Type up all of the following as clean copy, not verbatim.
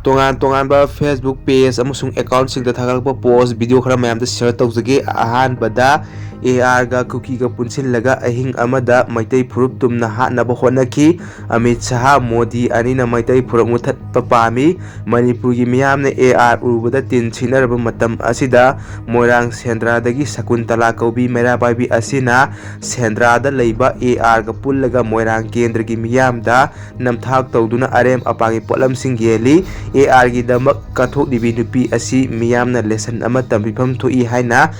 ꯇꯣꯉꯥꯟꯕ Facebook page ꯑꯃꯁꯨꯡ ꯑꯦꯀꯥꯎꯟꯠꯁꯤꯡꯗ ꯊꯥꯒꯠꯂꯛꯄ ꯄꯣꯁ video ꯈꯔ ꯃꯌꯥꯝꯗ ꯁꯦꯌꯔ ꯇꯧꯖꯒꯦ꯫ ꯑꯍꯥꯟꯕꯗ ARꯒ ꯀꯨꯀꯤꯒ ꯄꯨꯟꯁꯤꯜꯂꯒ ꯑꯍꯤꯡ ꯑꯃꯗ ꯃꯩꯇꯩ ꯐꯨꯔꯨꯞ ꯇꯨꯝꯅ ꯍꯥꯠꯅꯕ ꯍꯣꯠꯅꯈꯤ꯫ ꯑꯃꯤꯠ ꯁꯍꯥ ꯃꯣꯗꯤ ꯑꯅꯤꯅ ꯃꯩꯇꯩ ꯐꯨꯔꯨꯞ ꯃꯨꯊꯠꯄ ꯄꯥꯝꯃꯤ꯫ ꯃꯅꯤꯄꯨꯔꯒꯤ ꯃꯤꯌꯥꯝꯅ AR ꯎꯔꯨꯕꯗ ꯇꯤꯟ ꯁꯤꯠꯅꯔꯕ ꯃꯇꯝ ꯑꯁꯤꯗ ꯃꯣꯏꯔꯥꯡ ꯁꯦꯟꯗ꯭ꯔꯥꯗꯒꯤ ꯁꯀꯨꯟꯇꯂꯥ ꯀꯧꯕꯤ ꯃꯩꯔꯥꯄꯥꯏꯕꯤ ꯑꯁꯤꯅ ꯁꯦꯟꯗ꯭ꯔꯥꯗ ꯂꯩꯕ ARꯒ ꯄꯨꯜꯂꯒ ꯃꯣꯏꯔꯥꯡ ꯀꯦꯟꯗ꯭ꯔꯒꯤ ꯃꯤꯌꯥꯝꯗ ꯅꯝꯊꯥꯛ ꯇꯧꯗꯨꯅ ꯑꯔꯦꯝ ꯑꯄꯥꯒꯤ ꯄꯣꯠꯂꯝꯁꯤꯡ ꯌꯦꯜꯂꯤ꯫ ARꯒꯤꯗꯃꯛ ꯀꯠꯊꯣꯛꯂꯤꯕꯤ ꯅꯨꯄꯤ ꯑꯁꯤ ꯃꯤꯌꯥꯝꯅ ꯂꯦꯁꯟ ꯑꯃ ꯇꯝꯕꯤꯐꯝ ꯊꯣꯛꯏ ꯍꯥꯏꯅ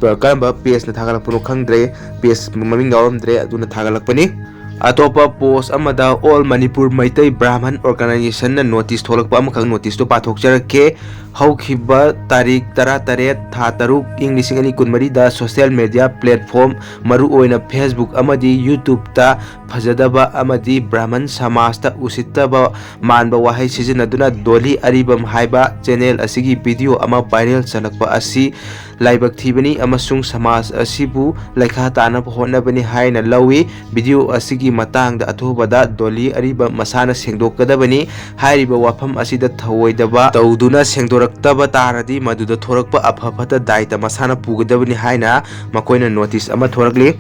ꯀꯔꯝꯕ ꯄꯦꯖꯅ ꯊꯥꯒꯠꯂꯛꯄꯅꯣ ꯈꯪꯗ꯭ꯔꯦ, ꯄꯦꯖ ꯃꯃꯤꯡ ꯌꯥꯎꯔꯝꯗ꯭ꯔꯦ, ꯑꯗꯨꯅ ꯊꯥꯒꯠꯂꯛꯄꯅꯤ꯫ ꯑꯇꯣꯞꯄ ꯄꯣꯁ ꯑꯃꯗ ꯑꯣꯜ ꯃꯅꯤꯄꯨꯔ ꯃꯩꯇꯩ ꯕ꯭ꯔꯥꯍꯃꯟ ꯑꯣꯔꯒꯅꯥꯏꯖꯦꯁꯟꯅ ꯅꯣꯇꯤꯁ ꯊꯣꯛꯂꯛꯄ ꯑꯃꯈꯛ ꯅꯣꯇꯤꯁꯇꯨ ꯄꯥꯊꯣꯛꯆꯔꯛꯀꯦ꯫ ꯍꯧꯈꯤꯕ ꯇꯥꯔꯤꯛ 13/3/2024ꯗ ꯁꯣꯁꯤꯌꯦꯜ ꯃꯤꯗꯤꯌꯥ ꯄ꯭ꯂꯦꯠꯐꯣꯔꯝ ꯃꯔꯨꯑꯣꯏꯅ ꯐꯦꯁꯕꯨꯛ ꯑꯃꯗꯤ ꯌꯨꯇ꯭ꯌꯨꯕꯇ ꯐꯖꯗꯕ ꯑꯃꯗꯤ ꯕ꯭ꯔꯥꯍꯃꯟ ꯁꯃꯥꯖꯇ ꯎꯁꯤꯠꯇꯕ ꯃꯥꯟꯕ ꯋꯥꯍꯩ ꯁꯤꯖꯤꯟꯅꯗꯨꯅ ꯗꯣꯂꯤ ꯑꯔꯤꯕꯝ ꯍꯥꯏꯕ ꯆꯦꯅꯦꯜ ꯑꯁꯤꯒꯤ ꯚꯤꯗꯤꯑꯣ ꯑꯃ ꯚꯥꯏꯔꯦꯜ ꯆꯠꯂꯛꯄ ꯑꯁꯤ ꯂꯥꯏꯕꯛ ꯊꯤꯕꯅꯤ ꯑꯃꯁꯨꯡ ꯁꯃꯥꯖ ꯑꯁꯤꯕꯨ ꯂꯩꯈꯥ ꯇꯥꯅꯕ ꯍꯣꯠꯅꯕꯅꯤ ꯍꯥꯏꯅ ꯂꯧꯏ꯫ ꯚꯤꯗꯤꯑꯣ ꯑꯁꯤꯒꯤ ꯃꯇꯥꯡꯗ ꯑꯊꯨꯕꯗ ꯗꯣꯂꯤ ꯑꯔꯤꯕꯝ ꯃꯁꯥꯅ ꯁꯦꯡꯗꯣꯛꯀꯗꯕꯅꯤ꯫ ꯍꯥꯏꯔꯤꯕ ꯋꯥꯐꯝ ꯑꯁꯤꯗ ꯊꯧꯑꯣꯏꯗꯕ ꯇꯧꯗꯨꯅ ꯁꯦꯡꯗꯣꯔꯛꯇꯕ ꯇꯥꯔꯗꯤ ꯃꯗꯨꯗ ꯊꯣꯔꯛꯄ ꯑꯐ ꯐꯠꯇ ꯗꯥꯏꯇ ꯃꯁꯥꯅ ꯄꯨꯒꯗꯕꯅꯤ ꯍꯥꯏꯅ ꯃꯈꯣꯏꯅ ꯅꯣꯇꯤꯁ ꯑꯃ ꯊꯣꯔꯛꯂꯤ꯫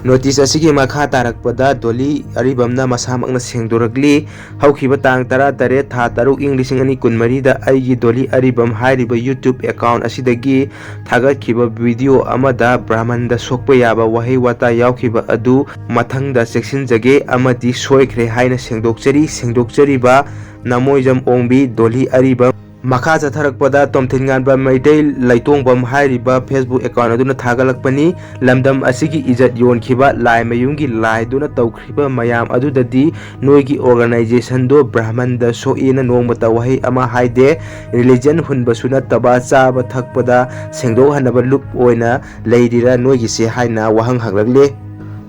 ꯅꯣꯇꯤꯁ ꯑꯁꯤꯒꯤ ꯃꯈꯥ ꯇꯥꯔꯛꯄꯗ ꯗꯣꯂꯤ ꯑꯔꯤꯕꯝꯅ ꯃꯁꯥꯃꯛꯅ ꯁꯦꯡꯗꯣꯔꯛꯂꯤ꯫ ꯍꯧꯈꯤꯕ ꯇꯥꯡ 13/3/2024ꯗ ꯑꯩꯒꯤ ꯗꯣꯂꯤ ꯑꯔꯤꯕꯝ ꯍꯥꯏꯔꯤꯕ ꯌꯨꯇ꯭ꯌꯨꯕ ꯑꯦꯀꯥꯎꯟꯠ ꯑꯁꯤꯗꯒꯤ ꯊꯥꯒꯠꯈꯤꯕ ꯚꯤꯗꯤꯑꯣ ꯑꯃꯗ ꯕ꯭ꯔꯥꯍꯃꯟꯗ ꯁꯣꯛꯄ ꯌꯥꯕ ꯋꯥꯍꯩ ꯋꯥꯇꯥ ꯌꯥꯎꯈꯤꯕ ꯑꯗꯨ ꯃꯊꯪꯗ ꯆꯦꯛꯁꯤꯟꯖꯒꯦ ꯑꯃꯗꯤ ꯁꯣꯏꯈ꯭ꯔꯦ ꯍꯥꯏꯅ ꯁꯦꯡꯗꯣꯛꯆꯔꯤ꯫ ꯁꯦꯡꯗꯣꯛꯆꯔꯤꯕ ꯅꯃꯣꯏꯖꯝ ꯑꯣꯡꯕꯤ ꯗꯣꯂꯤ ꯑꯔꯤꯕꯝ꯫ ꯃꯈꯥ ꯆꯠꯊꯔꯛꯄꯗ ꯇꯣꯝꯊꯤꯟꯉꯥꯟꯕ ꯃꯩꯇꯩ ꯂꯩꯇꯣꯡꯕꯝ ꯍꯥꯏꯔꯤꯕ ꯐꯦꯁꯕꯨꯛ ꯑꯦꯀꯥꯎꯟꯠ ꯑꯗꯨꯅ ꯊꯥꯒꯠꯂꯛꯄꯅꯤ꯫ ꯂꯝꯗꯝ ꯑꯁꯤꯒꯤ ꯏꯖꯠ ꯌꯣꯟꯈꯤꯕ ꯂꯥꯏꯃꯌꯨꯝꯒꯤ ꯂꯥꯏꯗꯨꯅ ꯇꯧꯈ꯭ꯔꯤꯕ ꯃꯌꯥꯝ ꯑꯗꯨꯗꯗꯤ ꯅꯣꯏꯒꯤ ꯑꯣꯔꯒꯅꯥꯏꯖꯦꯁꯟꯗꯣ ꯕ꯭ꯔꯥꯍꯃꯟꯗ ꯁꯣꯛꯏꯅ ꯅꯣꯡꯃꯇ ꯋꯥꯍꯩ ꯑꯃ ꯍꯥꯏꯗꯦ꯫ ꯔꯤꯂꯤꯖꯟ ꯍꯨꯟꯕꯁꯨ ꯅꯠꯇꯕ ꯆꯥꯕ ꯊꯛꯄꯗ ꯁꯦꯡꯗꯣꯛꯍꯟꯅꯕ ꯂꯨꯞ ꯑꯣꯏꯅ ꯂꯩꯔꯤꯔꯥ ꯅꯣꯏꯒꯤꯁꯦ ꯍꯥꯏꯅ ꯋꯥꯍꯪ ꯍꯪꯂꯛꯂꯤ꯫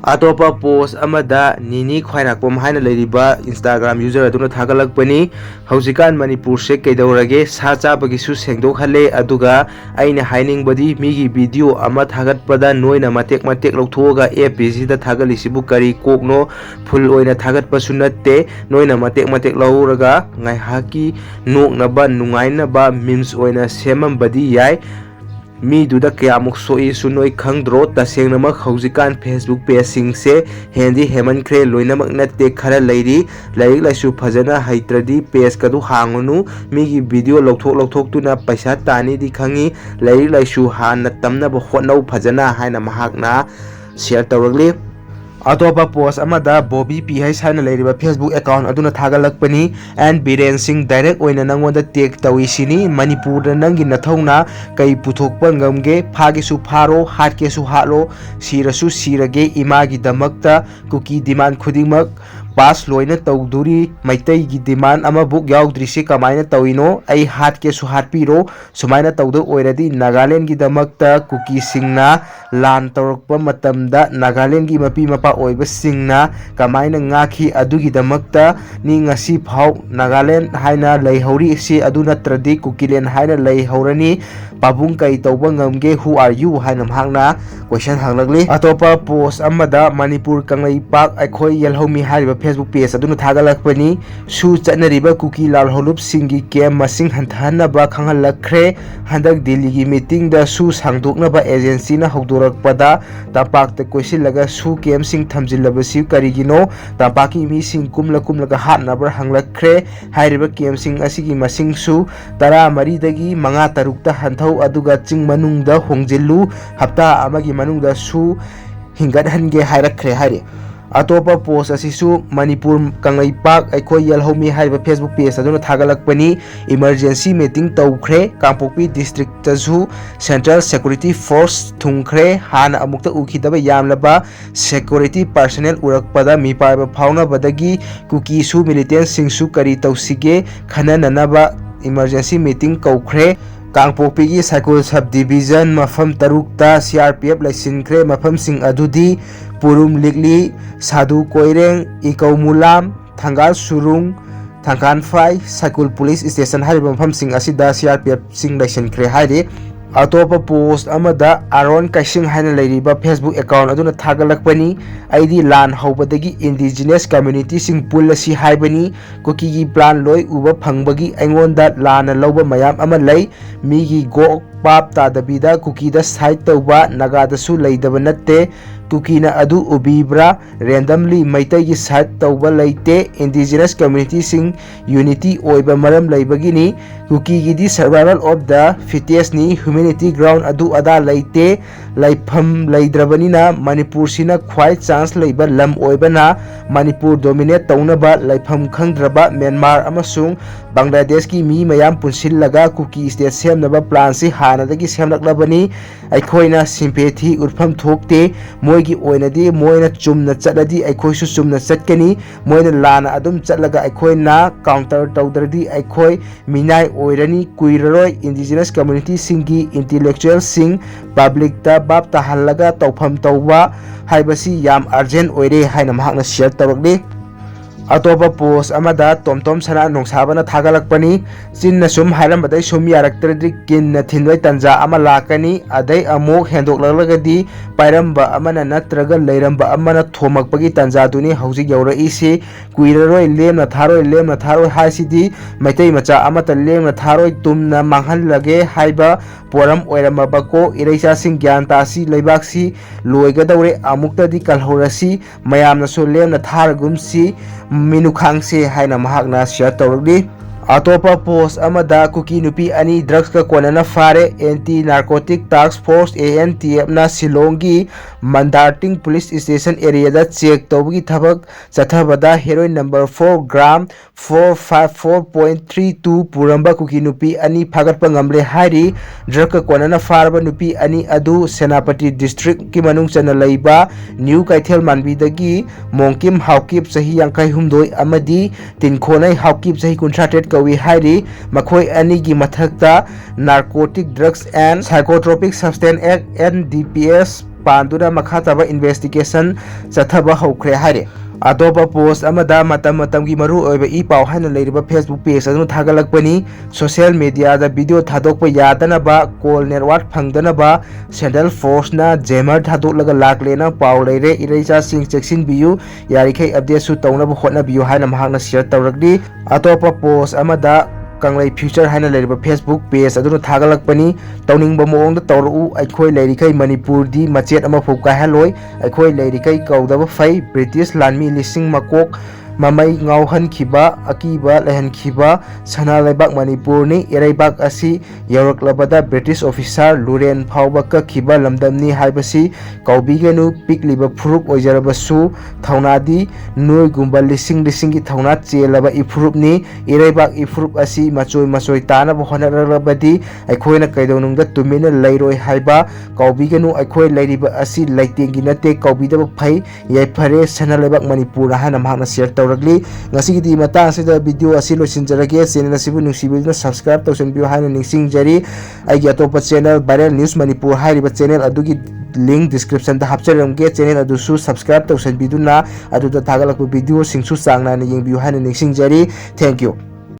ꯑꯇꯣꯞꯄ ꯄꯣꯁ ꯑꯃꯗ ꯅꯤꯅꯤ ꯈ꯭ꯋꯥꯏꯔꯥꯛꯄꯝ ꯍꯥꯏꯅ ꯂꯩꯔꯤꯕ ꯏꯟꯁꯇꯥꯒ꯭ꯔꯥꯝ ꯌꯨꯖꯔ ꯑꯗꯨꯅ ꯊꯥꯒꯠꯂꯛꯄꯅꯤ꯫ ꯍꯧꯖꯤꯛꯀꯥꯟ ꯃꯅꯤꯄꯨꯔꯁꯦ ꯀꯩꯗꯧꯔꯒꯦ? ꯁꯥ ꯆꯥꯕꯒꯤꯁꯨ ꯁꯦꯡꯗꯣꯛꯍꯜꯂꯦ ꯑꯗꯨꯒ ꯑꯩꯅ ꯍꯥꯏꯅꯤꯡꯕꯗꯤ ꯃꯤꯒꯤ ꯚꯤꯗꯤꯑꯣ ꯑꯃ ꯊꯥꯒꯠꯄꯗ ꯅꯣꯏꯅ ꯃꯇꯦꯛ ꯃꯇꯦꯛ ꯂꯧꯊꯣꯛꯑꯒ FBCꯗ ꯊꯥꯒꯠꯂꯤꯁꯤꯕꯨ ꯀꯔꯤ ꯀꯣꯛꯅꯣ? ꯐꯨꯜ ꯑꯣꯏꯅ ꯊꯥꯒꯠꯄꯁꯨ ꯅꯠꯇꯦ꯫ ꯅꯣꯏꯅ ꯃꯇꯦꯛ ꯃꯇꯦꯛ ꯂꯧꯔꯒ ꯉꯥꯏꯍꯥꯛꯀꯤ ꯅꯣꯛꯅꯕ ꯅꯨꯡꯉꯥꯏꯅꯕ ꯃꯤꯝꯁ ꯑꯣꯏꯅ ꯁꯦꯝꯃꯝꯕꯗꯤ ꯌꯥꯏ꯫ ꯃꯤꯗꯨꯗ ꯀꯌꯥꯃꯨꯛ ꯁꯣꯛꯏꯁꯨ ꯅꯣꯏ ꯈꯪꯗ꯭ꯔꯣ? ꯇꯁꯦꯡꯅꯃꯛ ꯍꯧꯖꯤꯛꯀꯥꯟ ꯐꯦꯁꯕꯨꯛ ꯄꯦꯖꯁꯤꯡꯁꯦ ꯍꯦꯟꯗꯤ ꯍꯦꯟꯃꯟꯈ꯭ꯔꯦ꯫ ꯂꯣꯏꯅꯃꯛ ꯅꯠꯇꯦ, ꯈꯔ ꯂꯩꯔꯤ꯫ ꯂꯥꯏꯔꯤꯛ ꯂꯥꯏꯁꯨ ꯐꯖꯅ ꯍꯩꯇ꯭ꯔꯗꯤ ꯄꯦꯖꯀꯗꯨ ꯍꯥꯡꯉꯨꯅꯨ꯫ ꯃꯤꯒꯤ ꯚꯤꯗꯤꯑꯣ ꯂꯧꯊꯣꯛꯇꯨꯅ ꯄꯩꯁꯥ ꯇꯥꯅꯤꯗꯤ ꯈꯪꯉꯤ꯫ ꯂꯥꯏꯔꯤꯛ ꯂꯥꯏꯁꯨ ꯍꯥꯟꯅ ꯇꯝꯅꯕ ꯍꯣꯠꯅꯧ ꯐꯖꯅ ꯍꯥꯏꯅ ꯃꯍꯥꯛꯅ ꯁꯦꯌꯔ ꯇꯧꯔꯛꯂꯤ꯫ ꯑꯇꯣꯞꯄ ꯄꯣꯁ ꯑꯃꯗ ꯕꯣꯕꯤ PH ꯍꯥꯏꯅ ꯂꯩꯔꯤꯕ ꯐꯦꯁꯕꯨꯛ ꯑꯦꯀꯥꯎꯟꯠ ꯑꯗꯨꯅ ꯊꯥꯒꯠꯂꯛꯄꯅꯤ꯫ ꯕꯤꯔꯦꯟ ꯁꯤꯡ ꯗꯥꯏꯔꯦꯛ ꯑꯣꯏꯅ ꯅꯪꯉꯣꯟꯗ ꯇꯦꯒ ꯇꯧꯏꯁꯤꯅꯤ꯫ ꯃꯅꯤꯄꯨꯔꯗ ꯅꯪꯒꯤ ꯅꯊꯧꯅ ꯀꯩ ꯄꯨꯊꯣꯛꯄ ꯉꯝꯒꯦ? ꯐꯥꯒꯦꯁꯨ ꯐꯥꯔꯣ, ꯍꯥꯠꯀꯦꯁꯨ ꯍꯥꯠꯂꯣ, ꯁꯤꯔꯁꯨ ꯁꯤꯔꯒꯦ, ꯏꯃꯥꯒꯤꯗꯃꯛꯇ ꯀꯨꯀꯤ ꯗꯤꯃꯥꯟ ꯈꯨꯗꯤꯡꯃꯛ ꯄꯥꯁ ꯂꯣꯏꯅ ꯇꯧꯗꯨꯔꯤ꯫ ꯃꯩꯇꯩꯒꯤ ꯗꯤꯃꯥꯟ ꯑꯃꯕꯨꯛ ꯌꯥꯎꯗ꯭ꯔꯤꯁꯤ ꯀꯃꯥꯏꯅ ꯇꯧꯏꯅꯣ? ꯑꯩ ꯍꯥꯠꯀꯦꯁꯨ ꯍꯥꯠꯄꯤꯔꯣ꯫ ꯁꯨꯃꯥꯏꯅ ꯇꯧꯗꯧ ꯑꯣꯏꯔꯗꯤ ꯅꯥꯒꯥꯂꯦꯟꯗꯒꯤꯗꯃꯛꯇ ꯀꯨꯀꯤꯁꯤꯡꯅ ꯂꯥꯟ ꯇꯧꯔꯛꯄ ꯃꯇꯝꯗ ꯅꯥꯒꯥꯂꯦꯟꯒꯤ ꯃꯄꯤ ꯃꯄꯥ ꯑꯣꯏꯕꯁꯤꯡꯅ ꯀꯃꯥꯏꯅ ꯉꯥꯛꯈꯤ ꯑꯗꯨꯒꯤꯗꯃꯛꯇꯅꯤ ꯉꯁꯤ ꯐꯥꯎ ꯅꯥꯒꯥꯂꯦꯟ ꯍꯥꯏꯅ ꯂꯩꯍꯧꯔꯤꯁꯤ꯫ ꯑꯗꯨ ꯅꯠꯇ꯭ꯔꯗꯤ ꯀꯨꯀꯤꯂꯦꯟ ꯍꯥꯏꯅ ꯂꯩꯍꯧꯔꯅꯤ꯫ ꯄꯥꯕꯨꯡ ꯀꯩ ꯇꯧꯕ ꯉꯝꯒꯦ? ꯍꯨ ꯑꯥꯔ ꯌꯨ ꯍꯥꯏꯅ ꯃꯍꯥꯛꯅ ꯀꯣꯏꯁꯟ ꯍꯪꯂꯛꯂꯤ꯫ ꯑꯇꯣꯞꯄ ꯄꯣꯁ ꯑꯃꯗ ꯃꯅꯤꯄꯨꯔ ꯀꯪꯂꯩꯄꯥꯛ ꯑꯩꯈꯣꯏ ꯌꯦꯜꯍꯧꯃꯤ ꯍꯥꯏꯔꯤꯕ ꯐꯦꯁꯕꯨꯛ ꯄꯦꯖ ꯑꯗꯨꯅ ꯊꯥꯒꯠꯂꯛꯄꯅꯤ꯫ ꯁꯨ ꯆꯠꯅꯔꯤꯕ ꯀꯨꯀꯤ ꯂꯥꯜꯍꯧꯂꯨꯞꯁꯤꯡꯒꯤ ꯀꯦꯝꯞ ꯃꯁꯤꯡ ꯍꯟꯊꯍꯟꯅꯕ ꯈꯪꯍꯜꯂꯛꯈ꯭ꯔꯦ꯫ ꯍꯟꯗꯛ ꯗꯤꯜꯂꯤꯒꯤ ꯃꯤꯇꯤꯡꯗ ꯁꯨ ꯁꯥꯡꯗꯣꯛꯅꯕ ꯑꯦꯖꯦꯟꯁꯤꯅ ꯍꯧꯗꯣꯔꯛꯄꯗ ꯇꯝꯄꯥꯛꯇ ꯀꯣꯏꯁꯤꯜꯂꯒ ꯁꯨ ꯀꯦꯝꯞꯁꯤꯡ ꯊꯝꯖꯤꯜꯂꯕꯁꯤ ꯀꯔꯤꯒꯤꯅꯣ? ꯇꯝꯄꯥꯛꯀꯤ ꯃꯤꯁꯤꯡ ꯀꯨꯝꯂꯒ ꯍꯥꯠꯅꯕ꯭ꯔꯥ ꯍꯪꯂꯛꯈ꯭ꯔꯦ꯫ ꯍꯥꯏꯔꯤꯕ ꯀꯦꯝꯞꯁꯤꯡ ꯑꯁꯤꯒꯤ ꯃꯁꯤꯡꯁꯨ 14ꯗꯒꯤ 5-6ꯇ ꯍꯟꯊꯧ ꯑꯗꯨꯒ ꯆꯤꯡ ꯃꯅꯨꯡꯗ ꯍꯣꯡꯖꯤꯜꯂꯨ꯫ ꯍꯞꯇꯥ ꯑꯃꯒꯤ ꯃꯅꯨꯡꯗ ꯁꯨ ꯍꯤꯡꯒꯠꯍꯟꯒꯦ ꯍꯥꯏꯔꯛꯈ꯭ꯔꯦ ꯍꯥꯏꯔꯤ꯫ ꯑꯇꯣꯞꯄ ꯄꯣꯁ ꯑꯁꯤꯁꯨ ꯃꯅꯤꯄꯨꯔ ꯀꯪꯂꯩꯄꯥꯛ ꯑꯩꯈꯣꯏ ꯌꯦꯜꯍꯧꯃꯤ ꯍꯥꯏꯔꯤꯕ ꯐꯦꯁꯕꯨꯛ ꯄꯦꯖ ꯑꯗꯨꯅ ꯊꯥꯒꯠꯂꯛꯄꯅꯤ꯫ ꯏꯃꯔꯖꯦꯟꯁꯤ ꯃꯤꯇꯤꯡ ꯇꯧꯈ꯭ꯔꯦ꯫ ꯀꯥꯡꯄꯣꯛꯄꯤ ꯗꯤꯁꯇ꯭ꯔꯤꯛꯇꯁꯨ ꯁꯦꯟꯇ꯭ꯔꯦꯜ ꯁꯦꯀꯨꯔꯤꯇꯤ ꯐꯣꯔꯁ ꯊꯨꯡꯈ꯭ꯔꯦ꯫ ꯍꯥꯟꯅ ꯑꯃꯨꯛꯇ ꯎꯈꯤꯗꯕ ꯌꯥꯝꯂꯕ ꯁꯦꯀꯨꯔꯤꯇꯤ ꯄꯥꯔꯁꯣꯅꯦꯜ ꯎꯔꯛꯄꯗ ꯃꯤꯄꯥꯏꯕ ꯐꯥꯎꯅꯕꯗꯒꯤ ꯀꯨꯀꯤꯁꯨ ꯃꯤꯂꯤꯇꯦꯟꯠꯁꯤꯡꯁꯨ ꯀꯔꯤ ꯇꯧꯁꯤꯒꯦ ꯈꯟꯅꯅꯕ ꯏꯃꯔꯖꯦꯟꯁꯤ ꯃꯤꯇꯤꯡ ꯀꯧꯈ꯭ꯔꯦ꯫ ꯀꯥꯡꯄꯣꯛꯄꯤꯒꯤ ꯁꯥꯏꯀꯨꯜ ꯁꯕ ꯗꯤꯚꯤꯖꯟ ꯃꯐꯝ 3ꯇ CRPF ꯂꯩꯁꯤꯟꯈ꯭ꯔꯦ꯫ ꯃꯐꯝꯁꯤꯡ ꯑꯗꯨꯗꯤ ꯄꯨꯔꯨꯝ ꯂꯤꯛꯂꯤ, ꯁꯥꯗꯨ ꯀꯣꯏꯔꯦꯡ, ꯏꯀꯧꯃꯨꯂꯥꯝ, ꯊꯪꯒꯥꯜ ꯁꯨꯔꯨꯡ, ꯊꯪꯀꯥꯟꯐꯥꯏ, ꯁꯥꯏꯀꯨꯜ ꯄꯨꯂꯤꯁ ꯁ꯭ꯇꯦꯁꯟ ꯍꯥꯏꯔꯤꯕ ꯃꯐꯝꯁꯤꯡ ꯑꯁꯤꯗ CRPF ꯁꯤꯡ ꯂꯩꯁꯤꯟꯈ꯭ꯔꯦ ꯍꯥꯏꯔꯤ꯫ अतोप पोस्ट अमदा आरोन काइसिंग हाइना लेरिबा फेसबुक अकाउंट अदुना थागलकपनी आईदी लान हौबदगी इंडिजिनस कम्युनिटी सिंग पुलसी हाइबनी कुकी की प्लान लोय उबा फंगबगी अइंगोंदा लान लौबा मयाम अमा लई मीगी गो पाप तादबीदा कुकी दा साइड तौबा नगादसु लैदबा नत्ते कुकीना अदु उबीब्रा रैंडमली मैतै की साइड तौबा लैते इंडिजिनस कम्युनिटी सिंग यूनिटी ओइबा मरम लैबगिनी कुकी की the survival of the fittest नी ह्यूमैनिटी ग्राउंड अदु अदा लैते लाइफम लैद्रबनिना मणिपुर सिना ख्वाइ चांस लैबा लम ओइबना मणिपुर डोमिनेट तौनबा लाइफम खंद्रबा म्यांमार अमसुंग बांग्लादेश की मी मयाम पुनसिलगा कुकी स्टेट सेमनबा प्लान से हानदगी सेमलकलबनी अखोइना सिंपेथी उर्फम थोकते मोइगी ओइनदी मोइना चुमना चलदी अखोइसु चुमना चटकनी मोइना लाना अदुम चलगा अखोइना काउंटर तौदरदी अखोइ मिनाय ओइरनी कुइररोय इंडिजिनस कम्युनिटी सिंगी इंटेलेक्चुअल सिंग पब्लिक ता बाप ताहलगा तौफम तौबा हाइबसी याम अर्जेंट ओइरे हाइना महाकना शेयर तौरकली अतोपा पोस्ट अमदा टोमटोम सना नोंसाबना थागलकपनी चिन्ना सुम हाइरमबदै सुम यारक्तरदि किन्ना थिनवै तंजा अमा लाकनी अदै अमोक हेंदोकलगदी पाइरमबा अमना नत्रगा लैरमबा अमना थोमकपगी तंजादुनी हौजिक यौरईसी कुइररोय लेमना थारोय हाइसिदी मैतै मचा अमता लेमना थारोय तुमना मांगहलगे हाइबा पोरम ओइरमबको इरैसा सिंह ज्ञान तासी लैबाक्सी लोइगदौरे अमुक्तदी कलहौरसी मयामनसु लेमना थारगुमसी मिनुखांगसे हाइना महाकना शेयर तौरकली अतोपा पोस्ट अमदा कुकी नुपी अनि ड्रग्स का कोनना फारे anti narcotic task force ANTF ना शिलोंगी मंदार्टिंग पुलिस स्टेशन एरिया दा चेक तौबगी थबक चथबदा हेरोइन नंबर 4 ग्राम 454.32 पुरंबा कुकी नुपी अनि फागतपा ngamle हाइरी ड्रग का कोनना फारबा नुपी अनि अदु सेनापति डिस्ट्रिक्ट की मनुंग चना लैबा न्यू कैथेल मानबीदगी मोंकिम हाउकिप सही यांkai humdoi amadi tinkhonai हाउकिप सही 58 कवी हाइरी मखोई अनि की मथकता narcotic drugs and psychotropic substance act NDPS पांदुना मखातबा इन्वेस्टिगेशन चथबा हौख्रे हाइरे अतोपा पोस्ट अमदा मतम की मरु ओइबा ई पाव हाइना लेरिबा फेसबुक पेज अदु थागलकपनी सोशल मीडिया दा वीडियो थादोकपा यादनबा कॉल नेटवर्क फंगदनबा सेंट्रल फोर्स ना जेमर थादोकलगा लाकलेना पाव लेरे इरैसा सिंह चेक्सिन बियु यारिखै अपडेट सु तौनबा होटना बियु हाइना महाकना शेयर तौरकली अतोपा पोस्ट अमदा कंगलै फ्यूचर हाइना लेरिबा फेसबुक पेज अदुना थागलकपनी तौनिंगबा मोंग तौरउ अखोय लेरिखै मणिपुर दी मचेत अमा फुका हलोय अखोय लेरिखै कौदबा फै ब्रिटिश लानमी लिसिंग मकोक ममै ngauhanखिबा अकीबा लेहनखिबा सना लेबाक मणिपुर नि एरैबाक असि यौरकलबदा ब्रिटिश ऑफिसर लुरेन फाउबा कखिबा लमदमनी हाइबसी कौबिगेनु पिकलिबा फुरुप ओइजरबसु थौनादी नुय गुंबा लिसिंग की थौना चेलबा इफुरुपनी एरैबाक इफुरुप असि मचोय तानबा होनरबदी अखोयना कैदोनुंगदा तुमिना लैरोय हाइबा कौबिगेनु अखोय लैरिबा असि लैतेंगी नते कौबिदबा फै याइफरे सना लेबाक मणिपुर हाना महाना share तौरकली ngasi matang asida video asi losinjarage channel asibu nungsibiduna subscribe tausanbiu haina ningsingjari aigi atopa channel viral news manipur hairiba channel adugi link description da hapcharamge channel adusu subscribe tausanbiduna aduda thagalakpa video singsu changnana yengbiu haina ningsingjari thank you